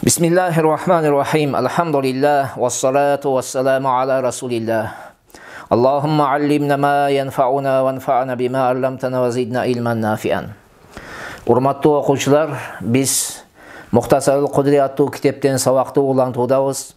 Bismillahirrahmanirrahim. Elhamdülillah. Vessalatu vesselamu ala Resulillah. Allahumma allimna ma yenfa'una ve enfa'na bima allamtana ve zidna ilmen nafi'an. Урматтуу окуучулар, биз Мухтасарул Кудри аттуу китептен сабакты улантуудабыз.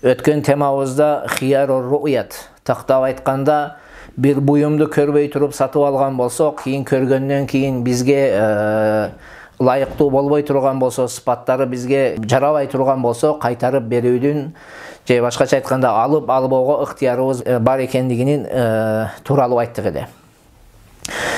Өткөн темабызда хияру ру'ят, тактап айтканда бир буюмду көрбөй туруп сатып алган болсок, кийин көргөндөн кийин бизге ылайыктуу болбой турган болсо, сыпаттары бизге жарабай турган болсо, кайтарып берүүдүн же башкача айтканда алып албоого ыктыярыбыз бар экендигинин тууралуу айттык эле.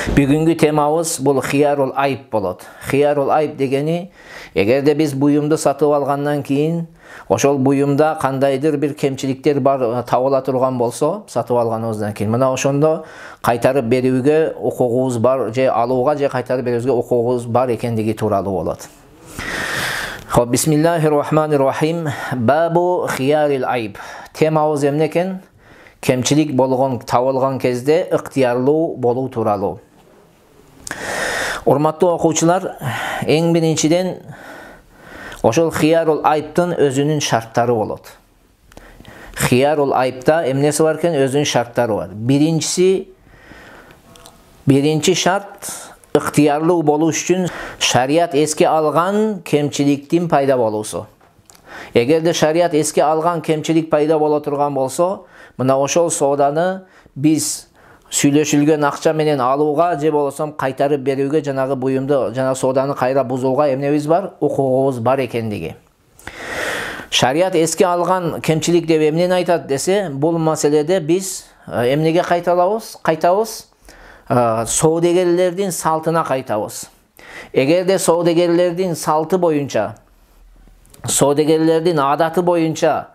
Бүгүнкү темабыз бул хиярул айб болот. Хиярул айб дегени, эгерде биз буюмду сатып алгандан кийин ошол буюмда кандайдыр бир кемчиликтер бар табыла турган болсо, сатып алганыбыздан кийин мына ошондо кайтарып берүүгө укугубуз бар, же алууга же кайтарып берүүбүзгө укугубуз бар экендиги тууралуу болот. Хоп, бисмиллахир-рахманир-рахим. Бабу хиярил айб. Темабыз эмне экен? Кемчилик болгон табылган кезде ыктыярлуу болуу тууралуу. Урматтуу окуучулар, эң биринчиден ошол хиярул айбтын өзүнүн шарттары болот. Хиярул айбта эмнеси бар экен? Өзүнүн шарттары бар. Биринчи шарт ыктыярлуу болуу үчүн шарият эске алган кемчиликтин пайда болуусу. Эгерде шарият эске алган кемчилик пайда боло турган болсо, мына ошол сооданы биз сүйлөшүлгөн акча менен алууга же болсом кайтарып берүүгө, жанагы буюмду, жанагы сооданы кайра бузууга эмнебиз бар? Укугубуз бар экендиги. Шарият эске алган кемчилик деп эмнени айтат десе, бул маселеде биз эмнеге кайтабыз? Соодегерлердин салтына кайтабыз. Эгерде соодегерлердин салты боюнча, соодегерлердин адаты боюнча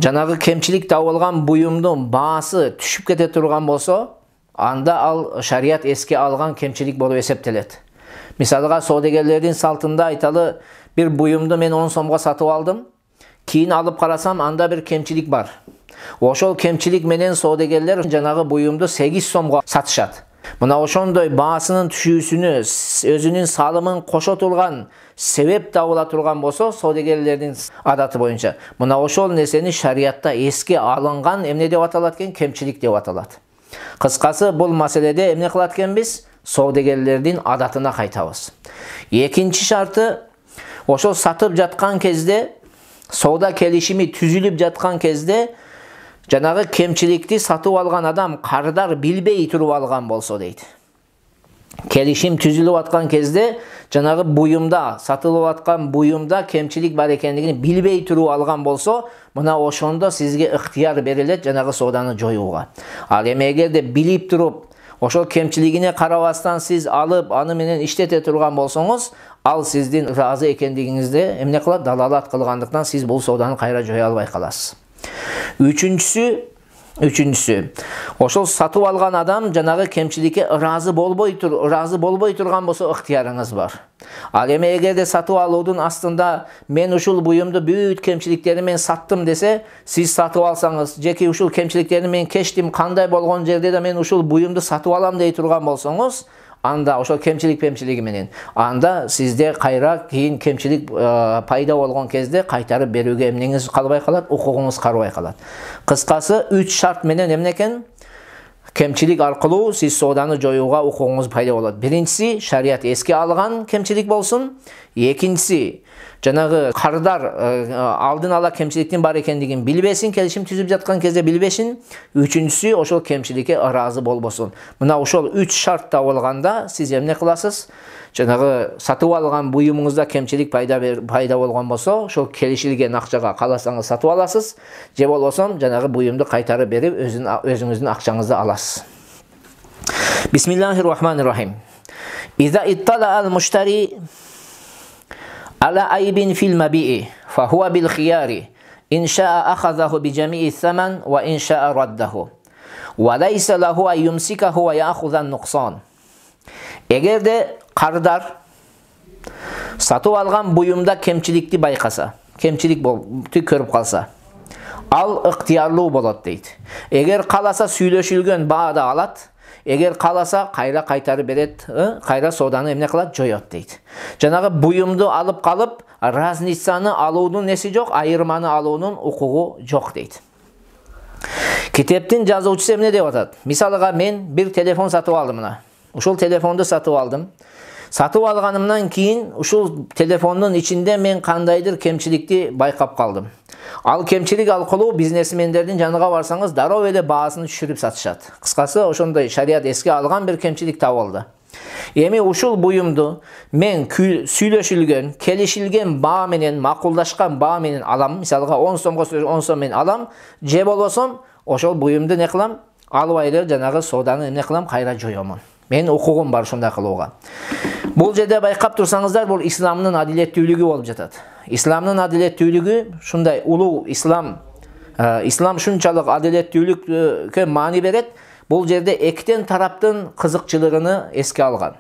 жанагы кемчилик табылган буюмдун баасы түшүп кете турган болсо, анда ал шарият эске алган кемчилик болуп эсептелет. Мисалга, соодегерлердин салтында айталы, бир буюмду мен 10 сомго сатып алдым, кийин алып карасам анда бир кемчилик бар. Ошол кемчилик менен соодегерлер жанагы буюмду 8 сомго сатышат. Мына ошондой баасынын түшүүсүнө өзүнүн салымын кошо турган себеп табыла турган болсо, соодегерлердин адаты боюнча мына ошол нерсени шариятта эске алынган эмне деп аталат экен? Кемчилик деп аталат. Кыскасы, бул маселеде эмне кылат экенбиз? Соодегерлердин адатына кайтабыз. Экинчи шарты, ошол сатып жаткан кезде, соода келишими түзүлүп жаткан кезде жанагы кемчиликти сатып алган адам кардар билбей туруп алган болсо дейт. Келишим түзүлүп аткан кезде жанагы буюмда, сатылып аткан буюмда кемчилик бар экендигин билбей туруп алган болсо, мына ошондо сизге ыктыяр берилет жанагы сооданы жоюуга. Ал эми эгерде билип туруп, ошол кемчилигине карабастан сиз алып, аны менен иштете турган болсоңуз, ал сиздин ыраазы экендигиңизди эмне кылат? Далалат кылгандыктан сиз бул сооданы кайра жоя албай каласыз. Үчүнчүсү, ошол сатып алган адам жанагы кемчиликке ыраазы болбой турган болсо, ыктыярыңыз бар. Ал эми эгерде сатып алуудун астында мен ушул буюмду бүт кемчиликтери менен саттым десе, сиз сатып алсаңыз, жеки ушул кемчиликтерин мен кечтим, кандай болгон жерде да мен ушул буюмду сатып алам дей турган болсоңуз, анда ошол кемчилиги менен анда сизде кайра кийин кемчилик пайда болгон кезде кайтарып берүүгө эмнеңиз калбай калат? Укугуңуз карабай калат. Кыскасы, 3 шарт менен эмне экен? Кемчилик аркылуу сиз сооданы жоюуга укугуңуз пайда болот. Биринчиси, шарият эске алган кемчилик болсун. Экинчиси, жанагы кардар алдын ала кемчиликтин бар экендигин билбесин, келишим түзүп жаткан кезде билбесин. Үчүнчүсү, ошол кемчиликке ыраазы болбосун. Мына ошол 3 шарт табылганда сиз эмне кыласыз? Жанагы сатып алган буюмуңузда кемчилик пайда болгон болсо, ошол келишилген акчага кааласаңыз сатып аласыз, же болбосо жанагы буюмду кайтарып берип өзүңүздүн акчаңызды аласыз. Бисмиллахир-рахманир-рахим. Иза иттала ал-муштари ala aybin fil mabi'i fa huwa bil khiyari in sha'a akhadhahu bi jami'i thaman wa in sha'a raddahu wa laysa lahu an yumsikahu wa ya'khudha an-nuqsan. Эгерде кардар сатып алган буюмда кемчиликти байкаса, кемчиликти көрүп калса, ал ыктыярлуу болот дейт. Эгер каласа сүйлөшүлгөн баада алат, Эгер каласа кайра кайтарып берет, кайра сооданы эмне кылат? Жоёт дейт. Жанагы буюмду алып калып, разницаны алуунун неси жок, айырманы алуунун укугу жок дейт. Китептин жазуучусу эмне деп атат? Мисалга мен бир телефон сатып алдым мына. Ушул телефонду сатып алдым. Сатып алганымдан кийин ушул телефондун ичинде мен кандайдыр кемчиликти байкап калдым. Ал кемчилик аркылуу бизнесмендердин жаныга барсаңыз дароо эле баасын түшүрүп сатышат. Кыскасы ошондой шарият эске алган бир кемчилик табылды. Эми ушул буюмду мен сүйлөшүлгөн, келишилген баа менен, макулдашкан баа менен алам. Мисалга 10 сомго 10 сом менен алам. Же болбосо ошол буюмду не кылам? Албай эле жанагы сооданы эмне кылам? Кайра жоёмун. Мен укугум бар ушундай кылууга. Бул жерде байкап турсаңыздар, бул исламдын адилеттүүлүгү болуп жатат. Исламдын адилеттүүлүгү ушундай улуу ислам шунчалык адилеттүүлүккө маани берет. Бул жерде эктен тараптын кызыкчылыгын эске алган.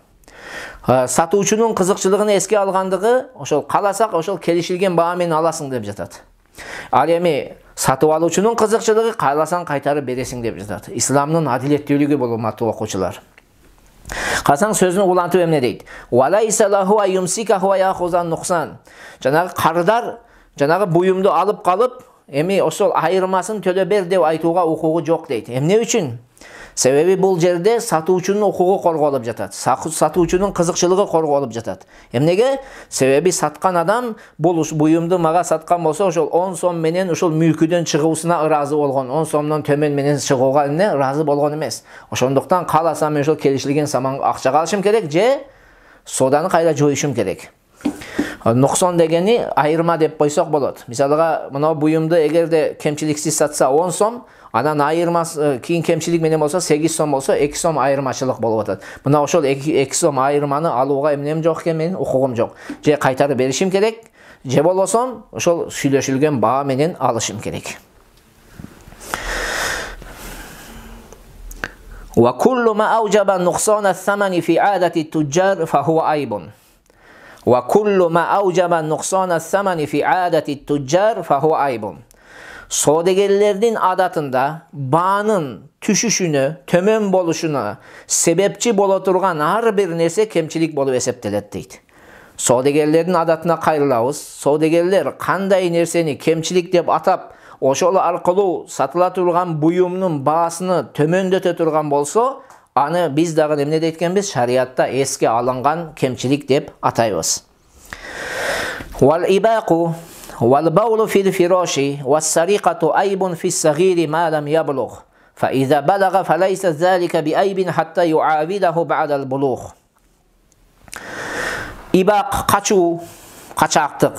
Сатуучунун кызыкчылыгын эске алгандыгы, ошол каласак ошол келишилген баа менен аласың деп жатат. Ал эми сатып алуучунун кызыкчылыгы кааласаң кайтарып бересиң деп жатат. Исламдын адилеттүүлүгү бул, урматтуу окуучулар. Касаң сөзүн улантып эмне дейт? Валайса лаху айумсика хуа яхузан нуксан. Жанагы карыдар жанагы буюмду алып калып, эми ошол айырмасын төлө бер деп айтууга укугу жок дейт. Эмне үчүн? Себеби бул жерде сатуучунун укугу корголуп жатат. Сатуучунун кызыкчылыгы корголуп жатат. Эмнеге? Себеби саткан адам бул буюмду мага саткан болсо, ошол 10 сом менен ошол мүлкүдөн чыгуусуна ыраазы болгон, 10 сомдон төмөн менен чыгууга ыраазы болгон эмес. Ошондуктан кааласам мен ошол келишилген саман акчага алышым керек, же сооданы кайра жоюшум керек. Нуксон дегени айырма деп койсок болот. Мисалга, мына буюмду эгерде кемчиликсиз сатса 10 сом, анан айырмасы кийин кемчилик менен болсо 8 сом болсо 2 сом айырмачылык болуп атат. Мына ошол 2 сом айырманы алууга эмнем жок экен, менин укугум жок. Же кайтарып беришим керек, же болбосо ошол сүйлөшүлгөн баа менен алышым керек. Wa kullu ma awjaba nuqsan ath-thamani fi 'adati at-tujjar fa huwa aybun. Wa kullu ma awjaba nuqsan ath-thamani fi 'adati at-tujjar fa huwa aybun. Sodegerlerin adatında baanın düşüşünü, tömön boluşuna sebepçi bola turgan har bir nerse kemçilik bolup eseptelet deydi. Sodegerlerin adatına kayrılabız. Sodegerler kanday nerseni kemçilik dep atap, oşol arkılуу satıla turgan buyumnun baasını tömöndöte turgan bolso, anı biz dagı emne deytkenbiz? Şariatta eske alıngan kemçilik dep atayбыз. Wal ibaqu والبول في الفراش والسرقة عيب في الصغير ما لم يبلغ فإذا بلغ فليس ذلك بعيب حتى يعاوده بعد البلوغ. İbaq kaçuu, kaçaktık,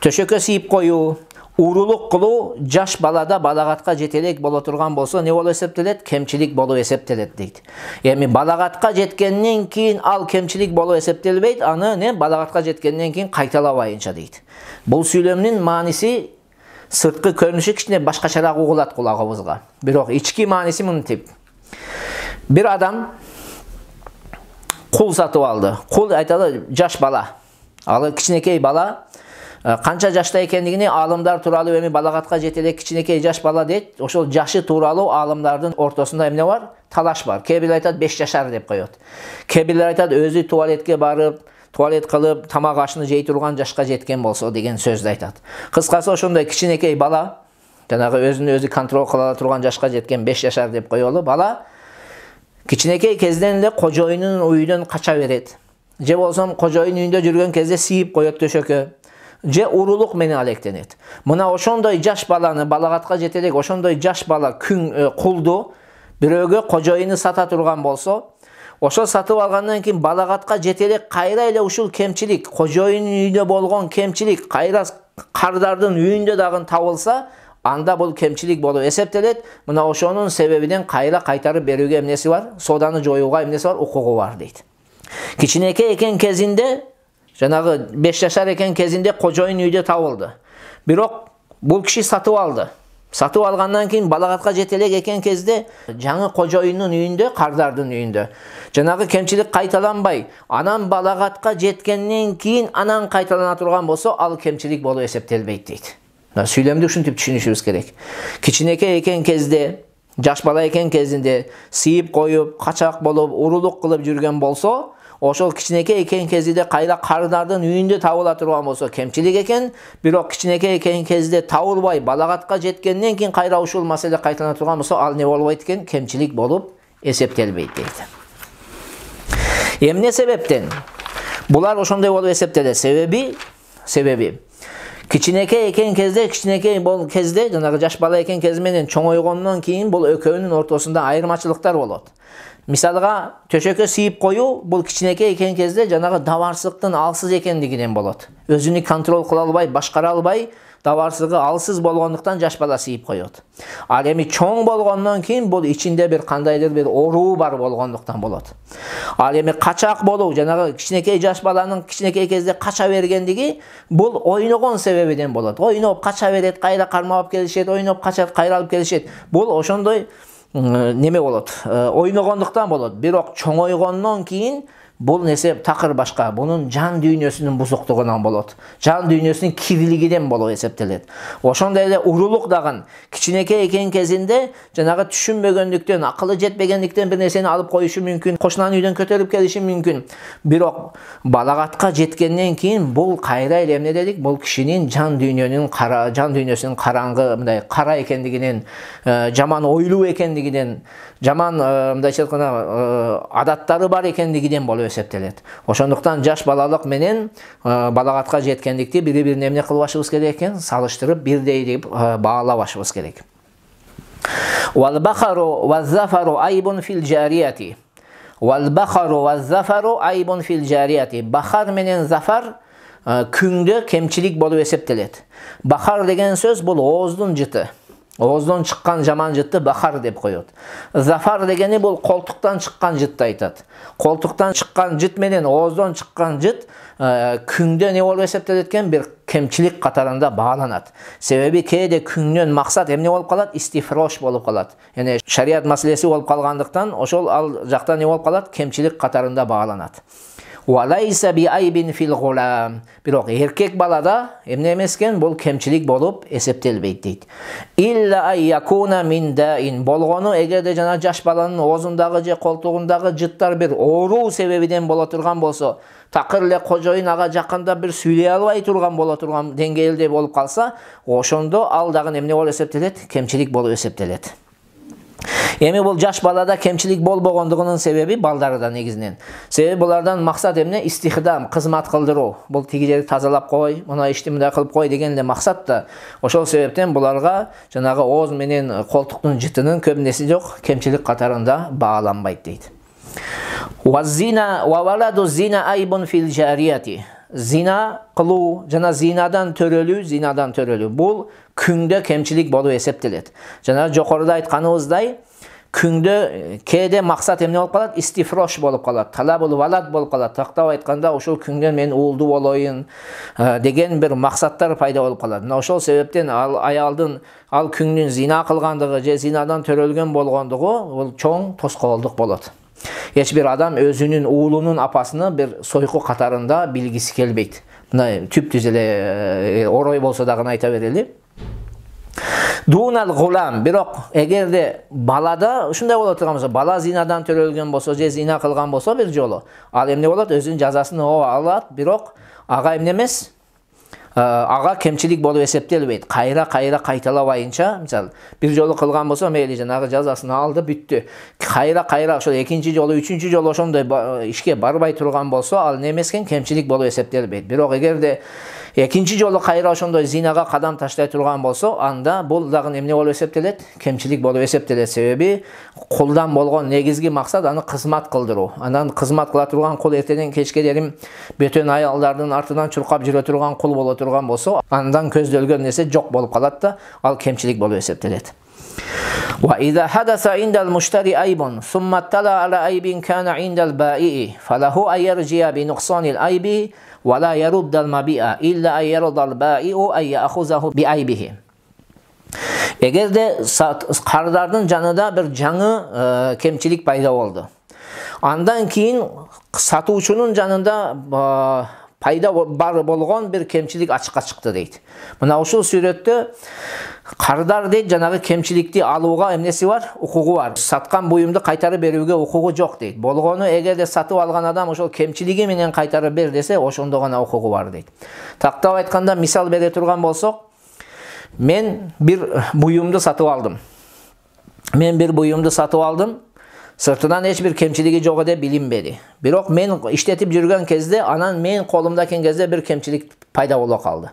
töşökö siyip koyuu, uruluk kıluu jaş balada balagatka jetelek bolo turgan bolso ne bolo eseptelet? Kemçilik bolo eseptelet deydi. Yani balagatka jetkenden keyin al kemçilik bolo eseptelbeyt, anı ne balagatka jetkenden keyin kaytalabayınça deydi. Бұл сүйлөмнүн маанisi сырткы көрүнүшү кичине башкачараак угулат кулагыбызга. Бирок ички мааниси мынтип. Бир адам кул сатып алды. Кул айталы жаш бала. Ал кичинекей бала. Канча жашта экендигини аалымдар тууралуу эми балагатка жете элек кичинекей жаш бала дейт. Ошол жашы тууралуу аалымдардын ортосунда эмне бар? Талаш бар. Кээ бирлер айтат 5 жашар деп коет. Кээ бирлер айтат өзү туалетке барып, туалет кылып, тамак ашыны жей турган жашка жеткен болсо деген сөздү айтат. Кыскасы ошондой кичинекей бала, жанагы өзүн өзү контрол кыла турган жашка жеткен 5 жашар деп коелу бала, кичинекей кезден эле кожоюнун үйүнөн кача берет. Же болсо кожоюн үйүндө жүргөн кезде сийип коет төшөккө. Же урулук менен алектенет. Мына ошондой жаш баланы балагатка жете элек ошондой жаш бала кулду бирөөгө кожоюну сата турган болсо, ошол сатып алгандан кийин балагатка жете элек кайра эле ушул кемчилик, кожоюнун үйүндө болгон кемчилик кайра кардардын үйүндө дагы табылса, анда бул кемчилик болуп эсептелет. Мына ошонун себебинен кайра кайтарып берүүгө эмнеси бар? Сооданы жоюуга эмнеси бар? Укугу бар дейт. Кичинекей экен кезинде, жанагы 5 жашар экен кезинде кожоюн үйдө табылды. Бирок бул киши сатып алды. Сатып алгандан кийин балагатка жете элек экен кезде жаңы кожоюнун үйүндө, кардардын үйүндө жанагы кемчилик кайталанбай, анан балагатка жеткенден кийин анан кайталана турган болсо, ал кемчилик болуп эсептелбейт дейт. Сүйлөмдү ушинтип түшүнүшүбүз керек. Кичинекей экен кезде, жаш бала экен кезинде сийип коюп, качак болуп, урулук кылып жүргөн болсо, ошол кичинекей экен кезинде кайра кардардын үйүндө табыла турган болсо кемчилик экен, бирок кичинекей экен кезинде табылбай балагатка жеткенден кийин кайра ушул маселе кайталана турган болсо, ал не болбойт экен? Кемчилик болуп эсептелбейт дейт. Эмне себептен булар ошондой болуп эсептелет? Себеби кичинекей экен кезде, жанагы жаш бала экен кези менен чоңойгондон кийин бул экөөнүн ортосунда айырмачылыктар болот. Мисалга, төшөккө сийип коюу бул кичинекей экен кезде жанагы дабарсыздыктын алсыз экендигинен болот. Өзүнү контроль кыла албай, башкара албай, дабарсыздыгы алсыз болгондуктан жаш бала сийип коет. Ал эми чоң болгондон кийин бул ичинде бир кандайдыр бир оору бар болгондуктан болот. Ал эми качак болуу, жанагы кичинекей жаш баланын кичинекей кезде кача бергендиги бул ойногон себебинен болот. Ойноп кача берет, кайра кармап келишет, ойноп качат, кайра алып келишет. Бул ошондой неме болот, ойногондуктан болот. Бирок чоңойгондон кийин бул нерсе такыр башка. Бунун жан дүйнөсүнүн бузуктугунан болот. Жан дүйнөсүнүн кирилигинен болуп эсептелет. Ошондой эле урулук дагы кичинекей экен кезинде жанагы түшүнбөгөндүктөн, акылы жетпегендиктен бир нерсени алып коюшу мүмкүн, кошунан үйдөн көтөрүп келиши мүмкүн. Бирок балагатка жеткенден кийин бул кайра эле эмне дедик? Бул кишинин жан дүйнөсүнүн караңгы, мындай кара экендигинен, жаман ойлуу экендигинен, жаман мындайча айтканда адаттары бар экендигинен болуп эсептелет. Ошондуктан жаш балалык менен балагатка жеткендикти бири-бирине эмне кылбашыбыз керек экен? Салыштырып бирдей деп баалабашыбыз керек. Вал-бахару ваз-зафару айбун фил жарияти. Вал-бахару ваз-зафару айбун фил жарияти. Бахар менен зафар күңдө кемчилик болуп эсептелет. Бахар деген сөз бул ооздун жыты. Ооздон чыккан жаман жытты бахар деп коет. Зафар дегени бул колтуктан чыккан жытты айтат. Колтуктан чыккан жыт менен ооздон чыккан жыт күңдө не болуп эсептелет экен? Бир кемчилик катарында бааланат. Себеби кээде күңдөн максат эмне болуп калат? Истифрош болуп калат. Яны шарият маселеси болуп калгандыктан ошол ал жакта не болуп калат? Кемчилик катарында бааланат. Валайса би айбин фил гулам. Бирок эркек балада эмне эмескен? Бул кемчилик болуп эсептелбейт дейт. Илля айякуна мин даин. Болгону эгерде жана жаш баланын оозундагы же колтугундагы жыттар бир ооруу себебинен боло турган болсо, такыр эле кожоюн ага жакында бир сүйлөй албай турган боло турган деңгээлде болуп калса, ошондо ал дагы эмне болуп эсептелет? Кемчилик болуп эсептелет. Эми бул жаш балада кемчилик болбогондугунун себеби балдарда негизинен. Себеби булардан максат эмне? Истихдам, кызмат кылдыруу. Бул тиги жерди тазалап кой, мына ишти мындай кылып кой деген эле максат да. Ошол себептен буларга жанагы ооз менен колтуктун жытынын көп нерсе жок, кемчилик катарында бааланбайт дейт. Вазина ва валаду зина айбун фил жарияти. Зина кылуу жана зинадан төрөлүү бул күңдө кемчилик болуп эсептелет. Жана жокоруда айтканыбыздай, күңдө кээде максат эмне болуп калат? Истифрош болуп калат, талабул валад болуп калат. Тактап айтканда ошол күңдөн мен уулду болоюн деген бир максаттар пайда болуп калат. Мына ошол себептен ал аялдын ал күңдүн зина кылгандыгы же зинадан төрөлгөн болгондугу бул чоң тоскоолдук болот. Эч бир адам өзүнүн уулунун апасыны бир сойку катарында билгиси келбейт. Мына түп-түз эле орой болсо дагы айта берели. Дунал гулам. Бирок эгерде балада ушундай боло турган болсо, бала зинадан төрөлгөн болсо же зина кылган болсо бир жолу, ал эмне болот? Өзүнүн жазасын алат, бирок ага эмне эмес? Ага кемчилик болуп эсептелбейт. Кайра кайталабайынча, мисалы, бир жолу кылган болсо, мейли жанагы жазасын алды, бүттү. Кайра ошол экинчи жолу, үчүнчү жолу ошондой ишке барбай турган болсо, ал не эмескен? Кемчилик болуп эсептелбейт. Бирок эгерде экинчи жолу кайра ошондой зинага кадам таштай турган болсо, анда бул дагы эмне болуп эсептелет? Кемчилик болуп эсептелет. Себеби кулдан болгон негизги максат аны кызмат кылдыруу. Анан кызмат кыла турган кул эртеден кечке дейин бөтөн аялдардын артынан чуркап жүрө турган кул боло турган болсо, андан көздөлгөн нерсе жок болуп калат да, ал кемчилик болуп эсептелет. Wa idha hadatha 'inda al-mushtari aybun thumma tala 'ala aybin kana 'inda al-ba'i falahu an yarji'a bi nuqsan al-aybi wa la yarudda al-mabi'a illa an yarda al-ba'i'u an ya'khuzahu bi aybihi. Эгерде кардардын жанында бир жаңы кемчилик пайда болду, андан кийин сатуучунун жанында пайда бар болгон бир кемчилик ачыкка чыкты дейт. Мына ушул сүрөттө кардар дейт жанагы кемчиликти алууга эмнеси бар? Укугу бар. Саткан буюмду кайтарып берүүгө укугу жок дейт. Болгону эгерде сатып алган адам ошол кемчилиги менен кайтарып бер десе, ошондо гана укугу бар дейт. Тактап айтканда мисал бере турган болсок, мен бир буюмду сатып алдым. Sırtından hiçbir kemçiligi yok ede bilinmedi. Birok men işletip жүрген кезде, anan men kolumdaki кезде bir kemçilik payda bola kaldı.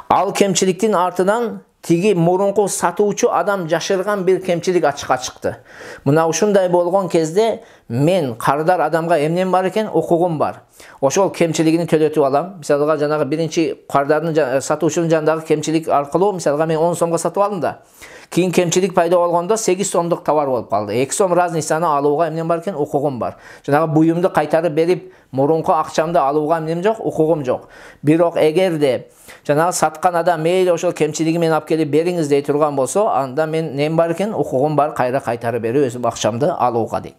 Al kemçiliktin artıdan tigi murunku satuvçu adam jaşırgan bir kemçilik açığa çıktı. Mına uşunday bolgon кезде men kardar adamga emnem бар eкен, okugum бар. Oşol kemçiligini töletip alam. Misalga janagı birinci kardarın satuvçunun janındagı kemçilik arkылуу, misalga men 10 so'mga satып алдым да. Keyin kemçilik payda olganda 8 so'mduk tovar bolup kaldı. 2 so'm razницаны алууга эмнем бар eкен, окугум бар. Жанагы буюмду кайтарып берип, мурунку акчамды алууга эмнем жок, окугум жок. Бирок эгерде жанагы саткан адам мейли ошол кемчилиги менен алып келип бериңиz дей турган болсо, анда мен нем бар eкен, окугум бар, кайра кайтарып берүү, өзүм акчамды алууга дейт.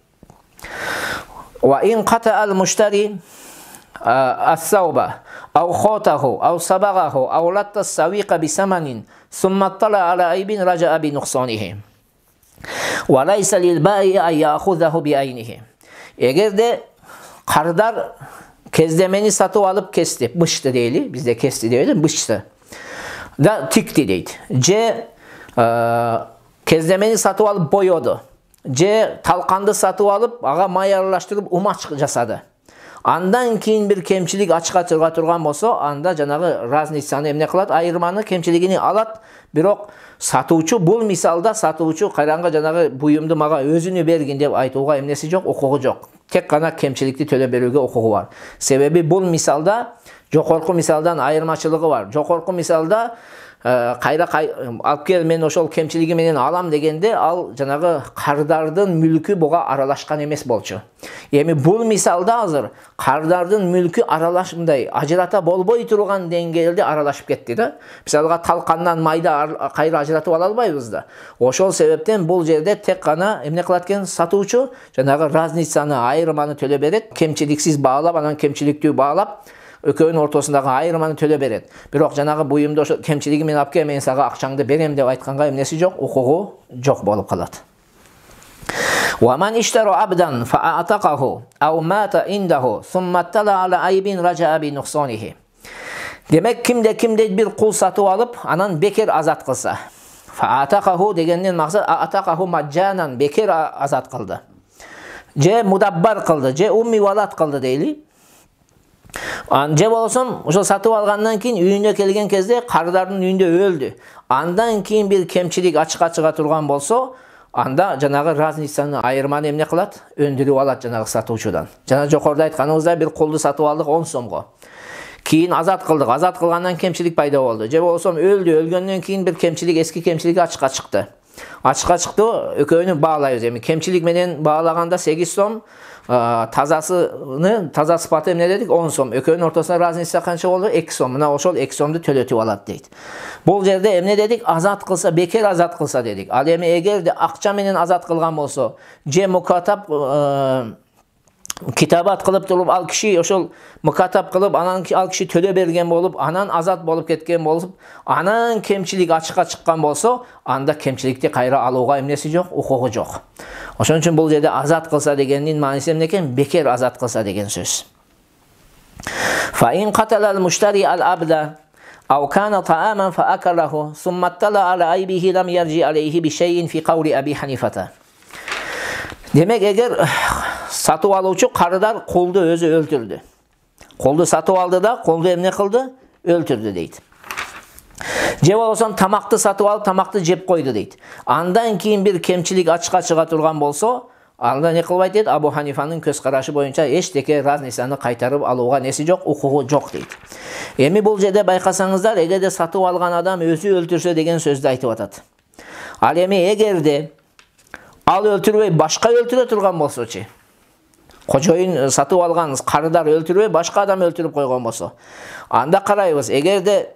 Wa in qata al-mushtari as-sawba aw khatahu aw sabaghahu aw latta as-sawiqa bi samanin thumma tala ala aybin raja'a bi nuqsanihi wa laysa lil ba'i an ya'khudhahu bi aynihi. Egerde kardar kezdemeni satıp alıp kesti, bıçtı deyli, bizde kesti deyli, bıçtı da tikti deydi. Kezdemeni satıp alıp boyodu. Talkandı satıp alıp ağa may aralashtirip umaç jasadı. Andan keyin bir kemçilik açığa çığa turgan bolsa, anda janagı razницаны эмне кылат? Айырманы кемчилигини алат. Бирок сатуучу бул мисалда сатуучу кайранга жанагы буюмду мага өзүнү бергин деп айтууга эмнеси жок, укугу жок. Тек гана кемчиликти төлөп берүүгө укугу бар. Себеби бул мисалда жокорку мисалдан айырмачылыгы бар. Жокорку мисалда кайра алып кел, мен ошол кемчилиги менен алам дегенде, ал жанагы кардардын мүлкү буга аралашкан эмес болчу. Эми бул мисалда азыр кардардын мүлкү аралашымдай ажырата болбой турган деңгээлде аралашып кетти да. Мисалга талкандан майда кайра ажыратып ала албайбыз да. Ошол себептен бул жерде тек гана эмне кылат экен, сатуучу жанагы разницаны, айырманы төлөп берет, кемчиликсиз баалап, анан кемчиликтүү баалап, өкөөнүн ортосундагы айырманы төлөп берет. Бирок жанагы буюмду ошо кемчилиги менен алып кел, мен сага акчаңды берем деп айтканга эмнеси жок, укугу жок болуп калат. Wa man ishtara abdan fa'ataqahu aw mata indahu thumma tala ala aybin raja'a bi nuqsanihi. Demek kimde bir kul satıp alıp anan bekar azat kılsa. Fa'ataqahu degenden maksat ataqahu majjanan, bekar azat kıldı. Mudabbar kıldı, ummi valat kıldı deyli. Je bolsam ошо сатып алгандан кийин үйүнө келген кезде кардардын үйүндө өлдү. Андан кийин бир кемчилик ачыкка чыга турган болсо, анда жанагы разницаны, айырманы эмне кылат? Өндүрүп алат жанагы сатуучудан. Жана жокоруда айтканыбыздай бир кулду сатып алдык 10 сомго. Кийин азат кылдык. Азат кылгандан кемчилик пайда болду. Же болсом өлдү. Өлгөндөн кийин бир кемчилик, эски кемчилиги ачыкка чыкты. Ачыкка чыкты, экөөнү баалайбыз. Эми кемчилик менен баалаганда 8 сом, таза сыпаты эмне дедик? 10 сом. Экөөнүн ортосуна разница канча болду? 2 сом. Мына ошол 2 сомду төлөтүп алат дейт. Бул жерде эмне дедик? Азат кылса, бекер азат кылса дедик. Ал эми эгерде акча менен азат кылган болсо, же мукатап китабат кылып туруп, ал киши ошол мукатап кылып, анан ал киши төлө берген болуп, анан азат болуп кеткен болуп, анан кемчилик ачыкка чыккан болсо, анда кемчиликти кайра алууга эмнеси жок, укугу жок. Ошон үчүн бул жерде азат кылса дегендин мааниси эмне экен? Бекер азат кылса деген сөз. Fa in qatala al-mushtari al-abda aw kana ta'aman fa akalahu thumma tala ala aybihi lam yarji alayhi bi shay'in fi qawli Abi Hanifata. Demek eğer satıp aluvçu karıdar kuldu özü öldürdü. Kuldu satıp aldı da kuldu emne kıldı? Öldürdü deydi. Je bolsam tamaktı satıp alıp tamaktı jep koydu deydi. Andan keyin bir kemçilik açığa çıga turgan bolsa, anda ne kılbayt deydi? Abu Hanifa'nın köz karaşı boyunca eçteke razницаны kaytarıp alууга nesi jok, ukugu jok deydi. Emi bul жерде байкасаңыздар, эгерде сатып алган адам өзү өлтүрсө деген сөздү айтып атат. Ал эми эгерде ал өлтүрбөй башка өлтүрө турган болсочу, кожоюн сатып алган карыдар өлтүрбөй башка адам өлтүрүп койгон болсо, анда карайбыз. Эгерде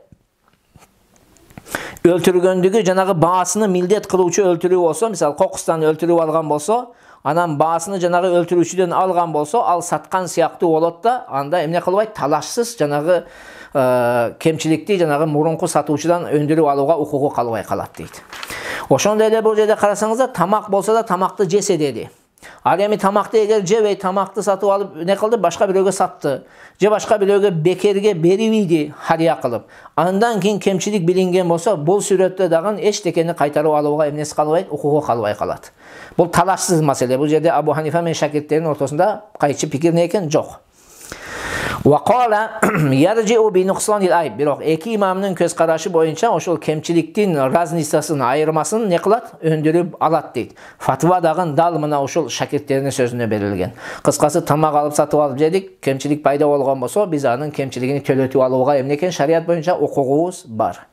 өлтүргөндүгү жанагы баасыны милдет кылуучу өлтүрүү болсо, мисалы кокустан өлтүрүп алган болсо, анан баасыны жанагы өлтүрүүчүдөн алган болсо, ал саткан сыяктуу болот да, анда эмне кылбайт? Талашсыз жанагы кемчиликти жанагы мурунку сатуучудан өндүрүп алууга укугу калбай калат дейт. Ошондой эле бул жерде карасаңыздар, тамак болсо да тамакты жесе деди. Ал эми тамакты эгер жебей, тамакты сатып алып не кылды? Башка бирөөгө сатты. Же башка бирөөгө бекерге берип ийди харыя кылып. Андан кийин кемчилик билинген болсо, бул сүрөттө дагы эчтекени кайтарып алууга эмнеси калбайт? Укугу калбай калат. Бул талашсыз маселе. Бул жерде Абу Ханифа менен шакирттеринин ортосунда кайчы пикир не экен? Жок. Вакала яржиу би нуксанил айб. Бирок эки имамдын көз карашы боюнча ошол кемчиликтин разницасын, айырмасын не кылат? Өндүрүп алат дейт. Фатва дагы дал мына ошол шакирттеринин сөзүнө берилген. Кыскасы, тамак алып сатып алып жедик, кемчилик пайда болгон болсо, биз анын кемчилигин төлөтүп алууга эмне экен? Шарият боюнча укугубуз бар.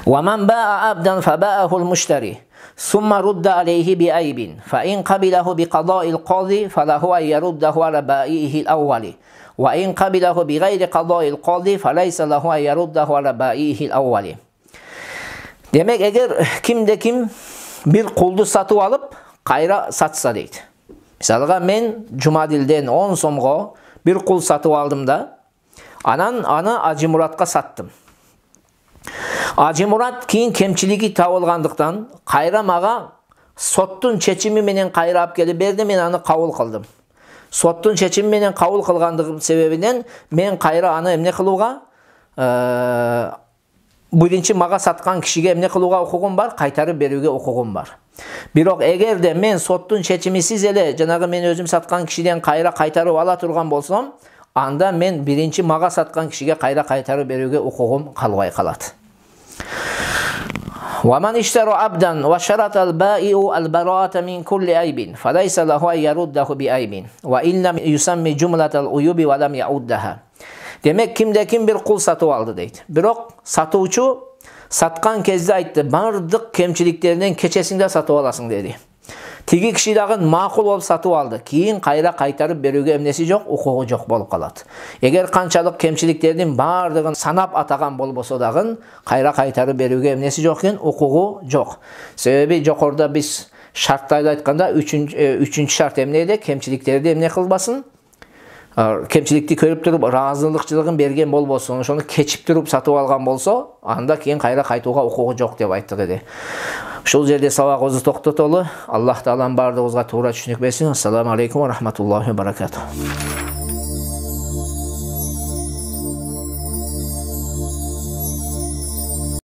Ва ман баа абдан фабааху ал-муштари ثم رد عليه بعيب فإن قبله بقضاء القاضي فله أن يرده على بائعه الأول وإن قبله بغير قضاء القاضي فليس له أن يرده على بائعه الأول. Demek eğer kimde kim bir kuldu satıp alıp kayra satsa deydi. Misalga men Jumadil'den 10 somga bir kul satıp aldım da ana Acı Murat'a sattım. Acı Murat keyin kemçiligi tabılgandıktan kayra maga sottun çeçimi menen kayra alып kelip berdi, men аны kabul kıldım. Sottun çeçimi menen kabul kılgandığım sebebinden men kayra аны emne kılууга birinci maga satkan kişiге emne kılууга ukugum var, kaytarıp berүүгө ukugum var. Бирок эгер де мен соттун чечимисиз эле жанагы мен өзүм саткан кишиден кайра кайтарып ала турган болсом, анда мен биринчи мага саткан кишиге кайра кайтарып берүүгө укугум калбай калат. ومن اشترى عبدا وشرط البائع البراءة من كل عيب فليس له أن يرده بعيب وإن لم يسمي جملة العيوب ولم يعدها. Demek kimde kim bir kul satıp aldı deydi. Bирок satuvçu satkan kezdе aytты, bardык kemçiliklerinden keçesinde satıp alasың dedi. Tigi kişi dagы makul olup satıp aldı. Keyin kayra kaytarıp berүүгө эмнеси жок, укугу жок болуп калат. Эгер канчалык кемчиликтердин бардыгын санап атаган болбосо дагы кайра кайтарып берүүгө эмнеси жок экен, укугу жок. Себеби жокоруда биз шарттарды айтканда үчүнчү шарт эмне эле? Кемчиликтерди эмне кылбасын? Кемчиликти көрүп туруп ыраазычылыгын берген болбосун, ошону кечип туруп сатып алган болсо, анда кийин кайра кайтууга укугу жок деп айттык эди. Ушул жерде сабагыбызды токтотолу. Аллах таалам бардыгыбызга туура түшүнүк берсин. Ассаламу алейкум ва рахматуллахи ва баракатух.